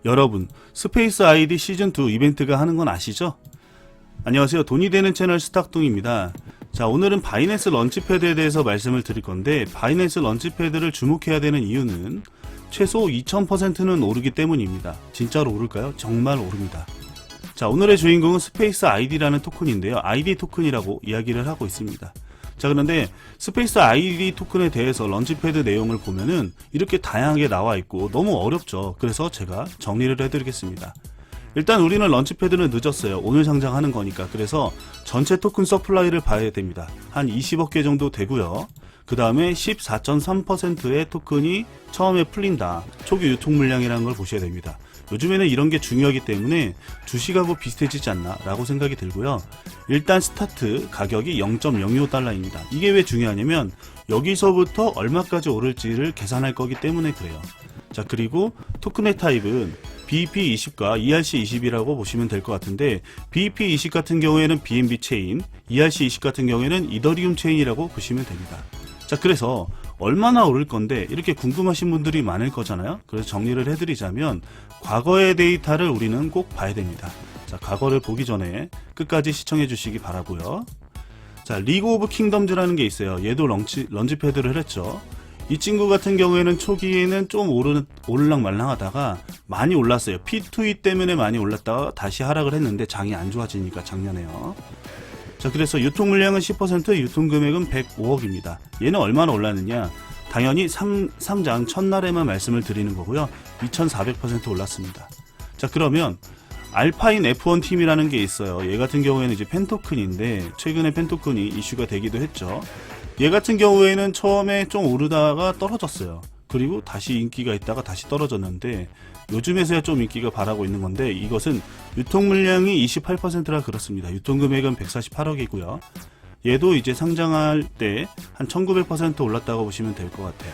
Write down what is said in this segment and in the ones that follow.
여러분, 스페이스 아이디 시즌2 이벤트가 하는 건 아시죠? 안녕하세요. 돈이 되는 채널 스탁동입니다. 자, 오늘은 바이낸스 런치패드에 대해서 말씀을 드릴 건데, 바이낸스 런치패드를 주목해야 되는 이유는 최소 2000%는 오르기 때문입니다. 진짜로 오를까요? 정말 오릅니다. 자, 오늘의 주인공은 스페이스 아이디라는 토큰인데요. 아이디 토큰이라고 이야기를 하고 있습니다. 자, 그런데 스페이스 아이디 토큰에 대해서 런치패드 내용을 보면은 이렇게 다양하게 나와 있고 너무 어렵죠. 그래서 제가 정리를 해드리겠습니다. 일단 우리는 런치패드는 늦었어요. 오늘 상장하는 거니까. 그래서 전체 토큰 서플라이를 봐야 됩니다. 한 20억 개 정도 되고요. 그 다음에 14.3%의 토큰이 처음에 풀린다. 초기 유통 물량이라는 걸 보셔야 됩니다. 요즘에는 이런 게 중요하기 때문에 주식하고 비슷해지지 않나 라고 생각이 들고요. 일단 스타트 가격이 0.025달러입니다. 이게 왜 중요하냐면 여기서부터 얼마까지 오를지를 계산할 거기 때문에 그래요. 자, 그리고 토큰의 타입은 BEP20과 ERC20이라고 보시면 될 것 같은데, BEP20 같은 경우에는 BNB 체인, ERC20 같은 경우에는 이더리움 체인이라고 보시면 됩니다. 자, 그래서 얼마나 오를 건데 이렇게 궁금하신 분들이 많을 거잖아요. 그래서 정리를 해드리자면 과거의 데이터를 우리는 꼭 봐야 됩니다. 자, 과거를 보기 전에 끝까지 시청해 주시기 바라고요. 자, 리그 오브 킹덤즈라는 게 있어요. 얘도 런치패드를 했죠. 이 친구 같은 경우에는 초기에는 좀 오르락 말랑하다가 많이 올랐어요. P2E 때문에 많이 올랐다가 다시 하락을 했는데 장이 안 좋아지니까 작년에요. 자, 그래서 유통 물량은 10%, 유통 금액은 105억입니다. 얘는 얼마나 올랐느냐? 당연히 상장 첫날에만 말씀을 드리는 거고요. 2400% 올랐습니다. 자, 그러면 알파인 F1 팀이라는 게 있어요. 얘 같은 경우에는 이제 펜토큰인데 최근에 펜토큰이 이슈가 되기도 했죠. 얘 같은 경우에는 처음에 좀 오르다가 떨어졌어요. 그리고 다시 인기가 있다가 다시 떨어졌는데 요즘에서야 좀 인기가 바라고 있는 건데, 이것은 유통 물량이 28%라 그렇습니다. 유통 금액은 148억이고요. 얘도 이제 상장할 때 한 1900% 올랐다고 보시면 될 것 같아요.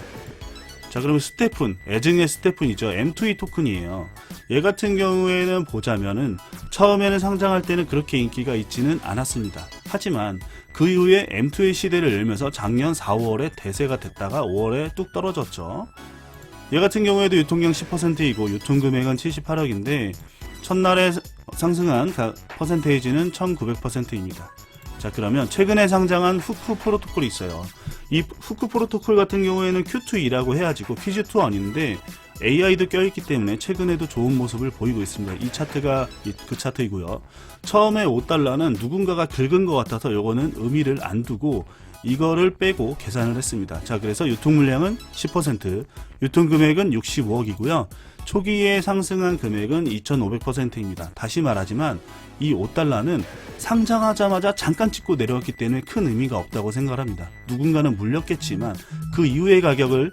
자, 그러면 스테픈, 애증의 스테픈이죠. M2E 토큰이에요. 얘 같은 경우에는 보자면은 처음에는 상장할 때는 그렇게 인기가 있지는 않았습니다. 하지만 그 이후에 M2E 시대를 열면서 작년 4, 5월에 대세가 됐다가 5월에 뚝 떨어졌죠. 얘 같은 경우에도 유통량 10%이고 유통 금액은 78억인데 첫날에 상승한 퍼센테이지는 1900%입니다. 자, 그러면 최근에 상장한 후크 프로토콜이 있어요. 이 후크 프로토콜 같은 경우에는 Q2E라고 해야지고 퀴즈2 아닌데 AI도 껴있기 때문에 최근에도 좋은 모습을 보이고 있습니다. 이 차트가 그 차트이고요. 처음에 5달러는 누군가가 긁은 것 같아서 요거는 의미를 안 두고 이거를 빼고 계산을 했습니다. 자, 그래서 유통 물량은 10%, 유통 금액은 65억이고요. 초기에 상승한 금액은 2500%입니다. 다시 말하지만 이 5달러는 상장하자마자 잠깐 찍고 내려왔기 때문에 큰 의미가 없다고 생각합니다. 누군가는 물렸겠지만 그 이후의 가격을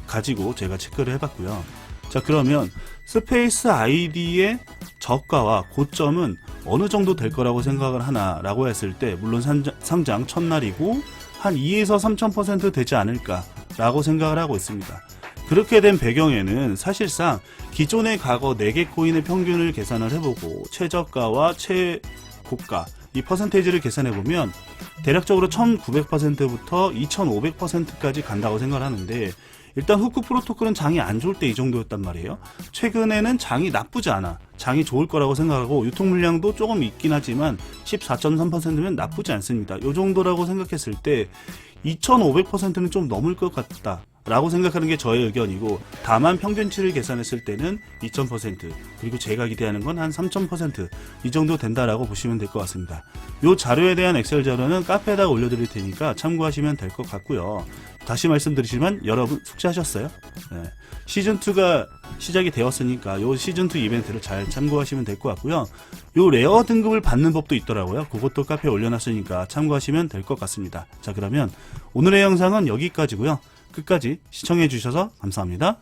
가지고 제가 체크를 해봤고요. 자, 그러면 스페이스 아이디의 저가와 고점은 어느 정도 될 거라고 생각을 하나 라고 했을 때, 물론 상장 첫날이고 한 2에서 3000% 되지 않을까 라고 생각을 하고 있습니다. 그렇게 된 배경에는 사실상 기존의 과거 4개 코인의 평균을 계산을 해보고 최저가와 최고가 이 퍼센테이지를 계산해보면 대략적으로 1900%부터 2500%까지 간다고 생각을 하는데, 일단 후크 프로토콜은 장이 안 좋을 때 이 정도였단 말이에요. 최근에는 장이 나쁘지 않아. 장이 좋을 거라고 생각하고 유통 물량도 조금 있긴 하지만 14.3%면 나쁘지 않습니다. 이 정도라고 생각했을 때 2500%는 좀 넘을 것 같다 라고 생각하는 게 저의 의견이고, 다만 평균치를 계산했을 때는 2000%, 그리고 제가 기대하는 건 한 3000% 이 정도 된다라고 보시면 될 것 같습니다. 이 자료에 대한 엑셀 자료는 카페에다가 올려드릴 테니까 참고하시면 될 것 같고요. 다시 말씀드리지만 여러분 숙지하셨어요? 네. 시즌2가 시작이 되었으니까 요 시즌2 이벤트를 잘 참고하시면 될 것 같고요. 요 레어 등급을 받는 법도 있더라고요. 그것도 카페에 올려놨으니까 참고하시면 될 것 같습니다. 자, 그러면 오늘의 영상은 여기까지고요. 끝까지 시청해 주셔서 감사합니다.